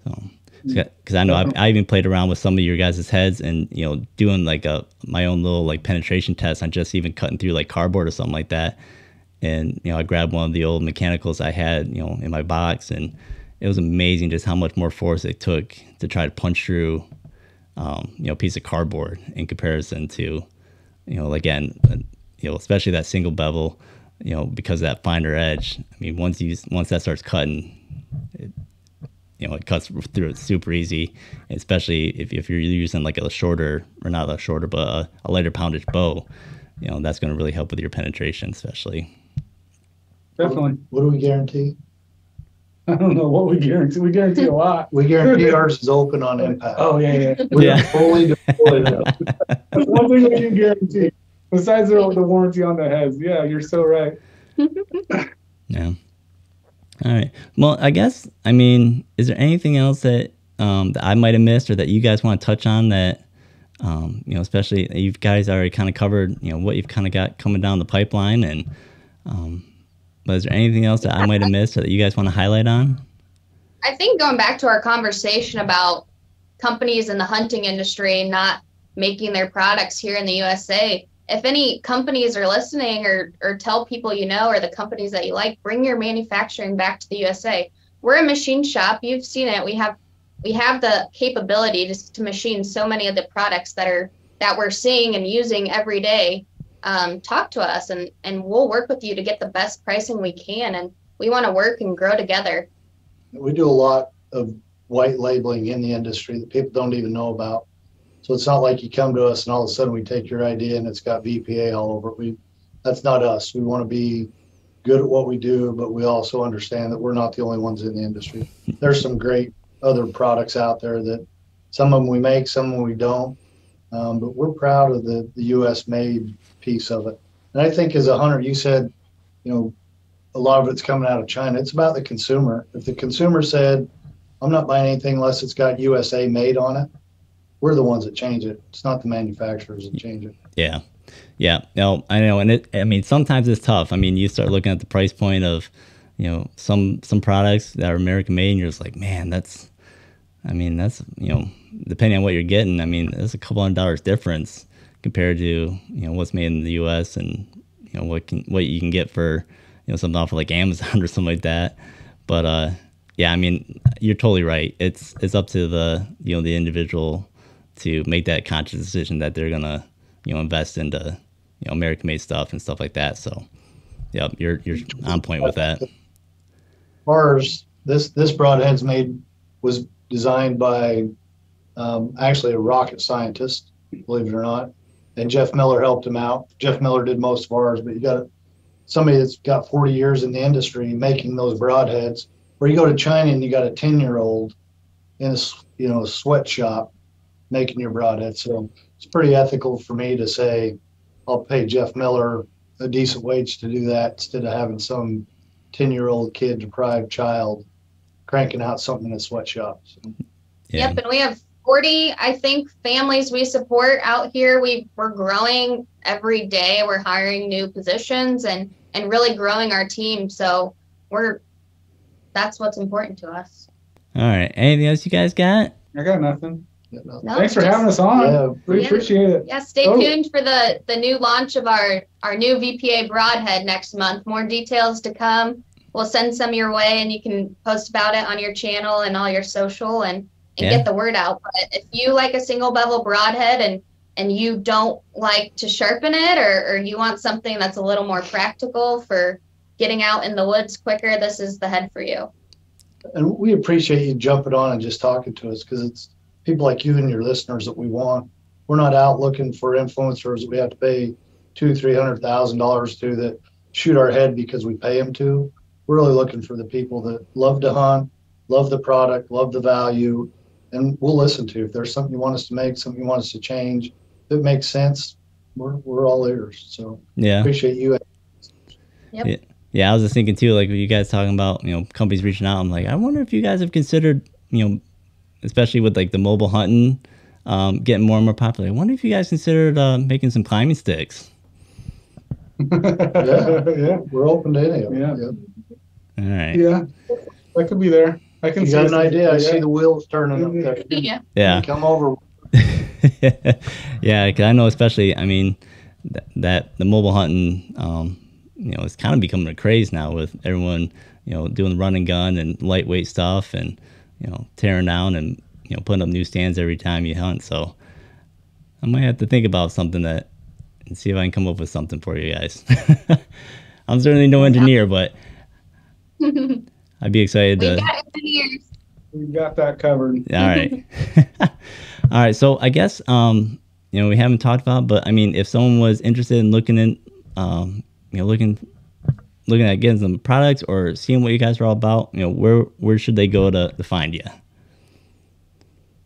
So, because I know I even played around with some of your guys' heads and, doing like my own little like penetration test on just even cutting through like cardboard or something like that. And, I grabbed one of the old mechanicals I had, in my box, and it was amazing just how much more force it took to try to punch through, a piece of cardboard in comparison to, again, especially that single bevel, because of that finer edge. I mean, once that starts cutting, it cuts through it super easy, especially if you're using like a shorter, or not a shorter, but a lighter poundage bow, that's going to really help with your penetration, especially. Definitely. What do we guarantee? I don't know what we guarantee. We guarantee a lot. We guarantee ours is open on impact. Oh, yeah. We're fully deployed. That's one thing that you guarantee. Besides the warranty on the heads. Yeah, you're so right. Yeah. All right. Well, I guess, I mean, is there anything else that that I might have missed or that you guys want to touch on that, especially you guys already kind of covered, what you've kind of got coming down the pipeline, and but is there anything else that I might have missed that you guys want to highlight on? I think going back to our conversation about companies in the hunting industry not making their products here in the USA, if any companies are listening, or tell people or the companies that you like, bring your manufacturing back to the USA. We're a machine shop. You've seen it. We have the capability to machine so many of the products that we're seeing and using every day. Talk to us and we'll work with you to get the best pricing we can. And we want to work and grow together. We do a lot of white labeling in the industry that people don't even know about. So it's not like you come to us and all of a sudden we take your idea and it's got VPA all over it. That's not us. We want to be good at what we do, but we also understand that we're not the only ones in the industry. There's some great other products out there that some of them we make, some of them we don't. But we're proud of the U.S. made piece of it. And I think as a hunter, you said, a lot of it's coming out of China. It's about the consumer. If the consumer said, I'm not buying anything unless it's got USA made on it, we're the ones that change it. It's not the manufacturers that change it. Yeah. Yeah. No, I know. And sometimes it's tough. I mean, you start looking at the price point of, some products that are American made, and you're just like, man, that's, depending on what you're getting, I mean, there's a couple $100 difference compared to, what's made in the US and, what you can get for, something off of like Amazon or something like that. But, yeah, I mean, you're totally right. It's up to the individual to make that conscious decision that they're gonna, invest into, American made stuff and stuff like that. So, yeah, you're on point with that. Ours, this broadhead's was designed by actually a rocket scientist, believe it or not, and Jeff Miller helped him out. Jeff Miller did most of ours, but you got somebody that's got 40 years in the industry making those broadheads. Where you go to China and you got a 10-year-old in a sweatshop making your broadhead. So it's pretty ethical for me to say, I'll pay Jeff Miller a decent wage to do that instead of having some 10-year-old kid, deprived child, cranking out something in a sweatshop. So. Yeah. Yep, and we have 40, I think, families we support out here. We're growing every day. We're hiring new positions and really growing our team. So that's what's important to us. All right. Anything else you guys got? I got nothing. No, Thanks for having us on. Yeah, we appreciate it. Yeah, stay tuned for the new launch of our new VPA broadhead next month. More details to come. We'll send some your way, and you can post about it on your channel and all your social and get the word out. But if you like a single bevel broadhead and you don't like to sharpen it, or you want something that's a little more practical for getting out in the woods quicker, this is the head for you. And we appreciate you jumping on and just talking to us, because it's people like you and your listeners that we want. We're not out looking for influencers that we have to pay $200,000-$300,000 to that shoot our head because we pay them to. We're really looking for the people that love to hunt, love the product, love the value, and we'll listen to. If there's something you want us to make, something you want us to change that makes sense, we're all ears. So yeah, appreciate you. Yep. Yeah, I was just thinking too, like you guys talking about, companies reaching out. I'm like, I wonder if you guys have considered, especially with like the mobile hunting, getting more and more popular. I wonder if you guys considered making some climbing sticks. Yeah, We're open to any of them. Yeah. All right. Yeah, that could be there. I can You see got an something. idea? I Yeah. see the wheels turning up there. Yeah. Yeah. Come over. Yeah, because I know, especially, I mean, that the mobile hunting, it's kind of becoming a craze now with everyone, doing the run and gun and lightweight stuff and, tearing down and, putting up new stands every time you hunt. So I might have to think about something and see if I can come up with something for you guys. I'm certainly no engineer, but I'd be excited We've to. got engineers. We've got that covered. All right. All right. So I guess, we haven't talked about, but I mean, if someone was interested in looking in, looking at getting some products or seeing what you guys are all about, where should they go to find you?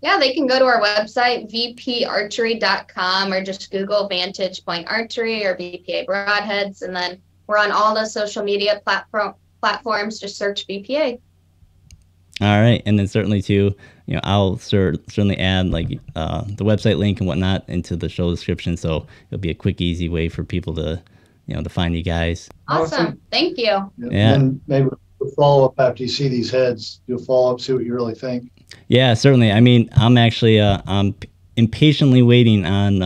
Yeah, they can go to our website, vparchery.com, or just Google Vantage Point Archery or VPA Broadheads. And then we're on all the social media platforms. Just search VPA. All right. And then certainly too, I'll certainly add like the website link and whatnot into the show description. So it'll be a quick, easy way for people to, to find you guys. Awesome. Thank you. Yeah. And then maybe we'll follow up after you see these heads. You'll follow up, see what you really think. Yeah, certainly. I mean, I'm actually I'm impatiently waiting on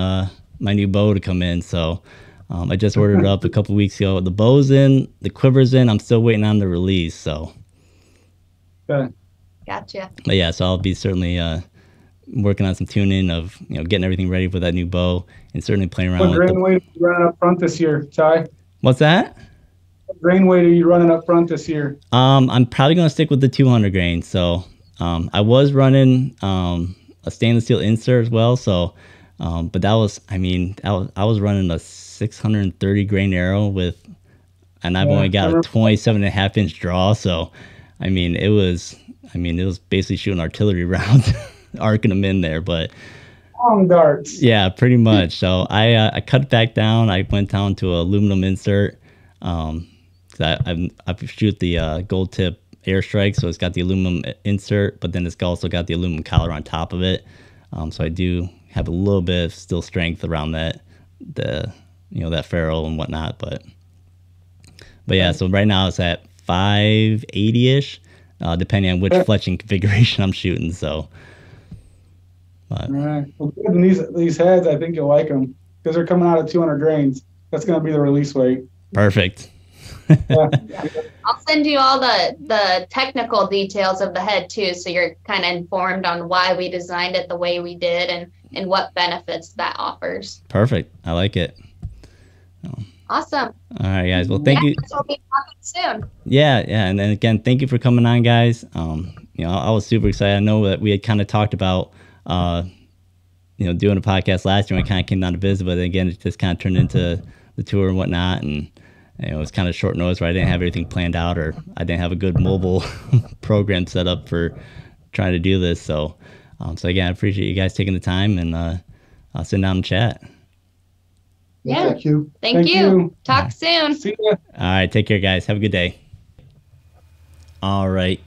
my new bow to come in. So I just ordered it up a couple weeks ago. The bow's in, the quiver's in. I'm still waiting on the release. So. Okay. Gotcha. But yeah, so I'll be certainly working on some tuning of getting everything ready for that new bow and certainly playing around What with grain weight are you running up front this year, Ty? What's that? What grain weight are you running up front this year? I'm probably gonna stick with the 200 grain. So I was running a stainless steel insert as well. So, but that was, I was running a 630 grain arrow and I've only got a 27.5-inch draw. So, it was basically shooting artillery rounds, arcing them in there. But Long darts. yeah, pretty much. So I cut back down. I went down to an aluminum insert. I shoot the gold tip airstrike, so it's got the aluminum insert, but then it's also got the aluminum collar on top of it. So I do have a little bit of still strength around that ferrule and whatnot. But yeah, so right now it's at 580-ish, depending on which fletching configuration I'm shooting. So. But. All right. Well, good. And these heads, I think you'll like them because they're coming out at 200 grains. That's going to be the release weight. Perfect. Yeah. I'll send you all the technical details of the head too, so you're kind of informed on why we designed it the way we did and what benefits that offers. Perfect. I like it. Awesome. All right, guys. Well, thank you. We'll be talking soon. Yeah. And then again, thank you for coming on, guys. I was super excited. I know that we had kind of talked about doing a podcast last year when I kind of came down to visit, but again, it just kind of turned into the tour and whatnot, and it was kind of short notice where I didn't have everything planned out, or I didn't have a good mobile program set up for trying to do this. So again, I appreciate you guys taking the time, and I'll sit down and chat. Yeah. Thank you. Thank you. Talk soon. See ya. All right, take care, guys. Have a good day. All right.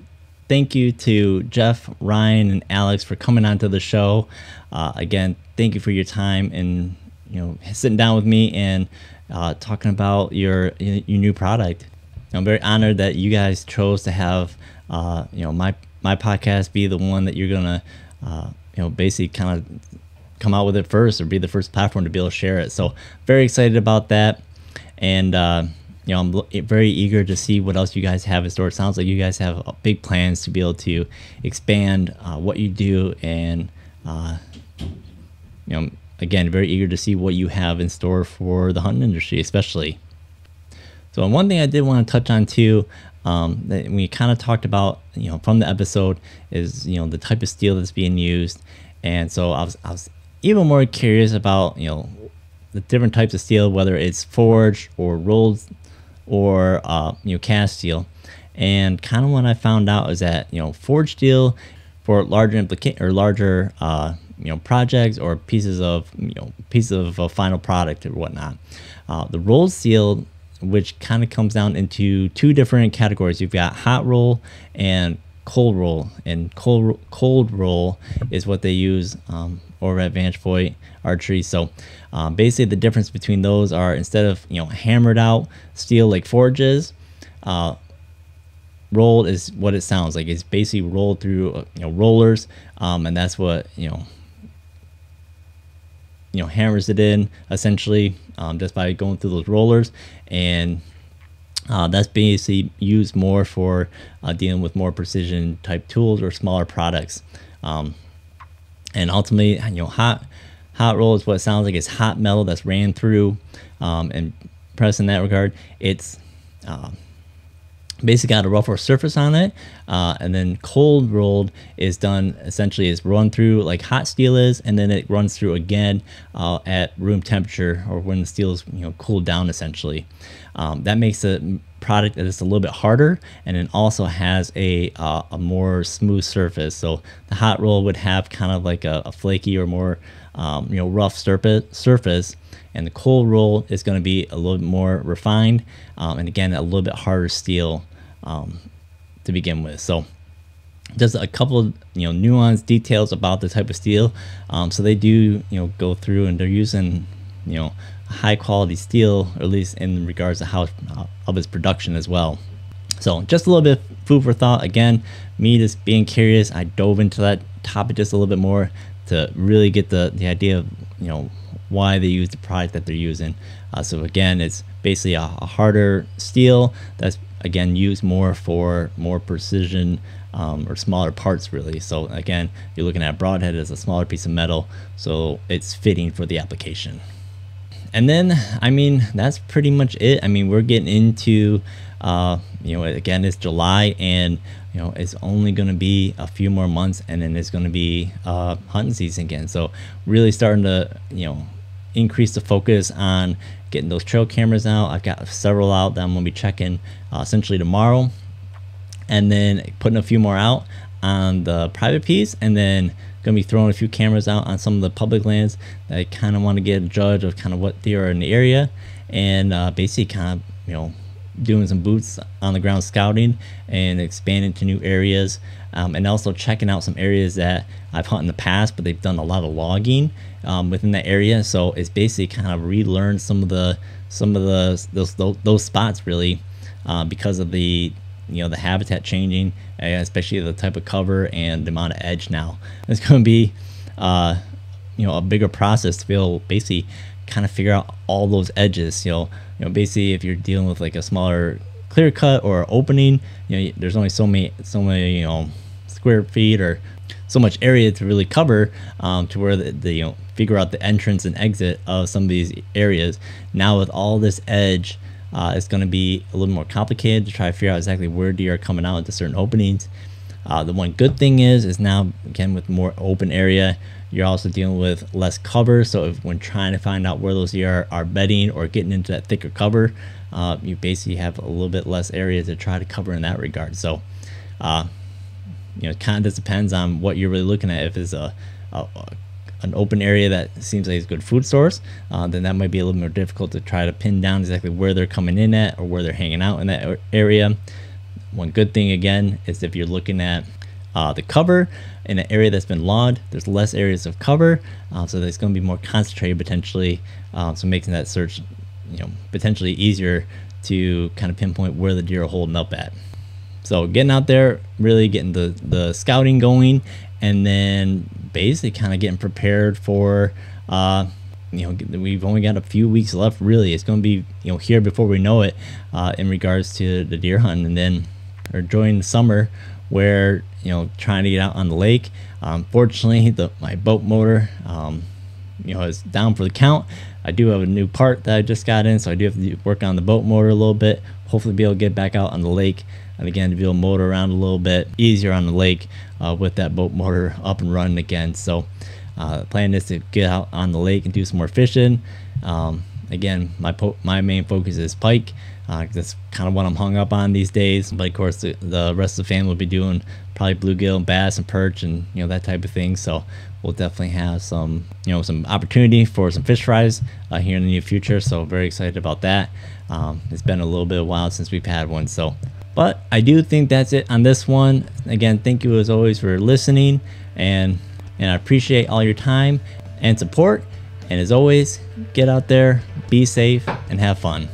Thank you to Jeff, Ryan, and Alex for coming on to the show. Again, thank you for your time and sitting down with me and talking about your new product. I'm very honored that you guys chose to have my podcast be the one that you're gonna basically kind of come out with it first, or be the first platform to be able to share it. So very excited about that, and I'm very eager to see what else you guys have in store. It sounds like you guys have big plans to be able to expand what you do and again, very eager to see what you have in store for the hunting industry, especially. So one thing I did want to touch on too, that we kind of talked about, from the episode, is the type of steel that's being used. And so I was even more curious about the different types of steel, whether it's forged or rolled or cast steel. And kind of what I found out is that forged steel for larger projects or pieces of a final product or whatnot. The rolled steel, which kind of comes down into two different categories. You've got hot roll and cold roll, and cold roll is what they use over at Vantage Point Archery. So basically the difference between those are, instead of hammered out steel like forges, rolled is what it sounds like. It's basically rolled through rollers, and that's what hammers it in essentially, just by going through those rollers. And that's basically used more for dealing with more precision type tools or smaller products. And ultimately, hot roll is what it sounds like. It's hot metal that's ran through and pressed in that regard. It's basically got a rougher surface on it, and then cold rolled is done essentially is run through like hot steel is, and then it runs through again at room temperature, or when the steel is cooled down essentially. That makes the product that is a little bit harder, and it also has a more smooth surface. So the hot roll would have kind of like a flaky or more rough surface, and the cold roll is going to be a little bit more refined, and again a little bit harder steel to begin with. So just a couple of nuanced details about the type of steel. So they do go through, and they're using high quality steel, or at least in regards to how of its production as well. So just a little bit of food for thought. Again, me just being curious, I dove into that topic just a little bit more to really get the idea of why they use the product that they're using. So again, it's basically a harder steel that's again used more for more precision or smaller parts really. So again, you're looking at broadhead as a smaller piece of metal, so it's fitting for the application. And then, I mean, that's pretty much it. I mean, we're getting into, again, it's July, and, it's only going to be a few more months, and then it's going to be hunting season again. So really starting to, increase the focus on getting those trail cameras out. I've got several out that I'm going to be checking essentially tomorrow, and then putting a few more out on the private piece, and then going to be throwing a few cameras out on some of the public lands that I kind of want to get a judge of kind of what they are in the area, and basically kind of doing some boots on the ground scouting and expanding to new areas, and also checking out some areas that I've hunted in the past, but they've done a lot of logging within that area. So it's basically kind of relearn some of those spots really, because of the the habitat changing, especially the type of cover and the amount of edge. Now it's going to be a bigger process to be able to basically kind of figure out all those edges. Basically if you're dealing with like a smaller clear cut or opening, there's only so many square feet or so much area to really cover, to where the figure out the entrance and exit of some of these areas. Now with all this edge, it's going to be a little more complicated to try to figure out exactly where deer are coming out into certain openings. The one good thing is now, again, with more open area, you're also dealing with less cover. So when trying to find out where those deer are bedding or getting into that thicker cover, you basically have a little bit less area to try to cover in that regard. So it kind of just depends on what you're really looking at. If it's an open area that seems like it's a good food source, then that might be a little more difficult to try to pin down exactly where they're coming in at or where they're hanging out in that area. One good thing again is if you're looking at the cover in an area that's been logged, there's less areas of cover, so there's going to be more concentrated potentially, so making that search potentially easier to kind of pinpoint where the deer are holding up at. So getting out there, really getting the scouting going, and then basically kind of getting prepared for we've only got a few weeks left really. It's going to be here before we know it, in regards to the deer hunt, and then during the summer where trying to get out on the lake. Fortunately my boat motor is down for the count. I do have a new part that I just got in, so I do have to work on the boat motor a little bit. Hopefully be able to get back out on the lake, and again to be able to motor around a little bit easier on the lake with that boat motor up and running again. So the plan is to get out on the lake and do some more fishing. Again, my main focus is pike. That's kind of what I'm hung up on these days. But of course, the rest of the family will be doing probably bluegill and bass and perch and that type of thing. So we'll definitely have some some opportunity for some fish fries here in the near future. So very excited about that. It's been a little bit of a while since we've had one. So, but I do think that's it on this one. Again, thank you as always for listening, and I appreciate all your time and support. And as always, get out there, be safe, and have fun.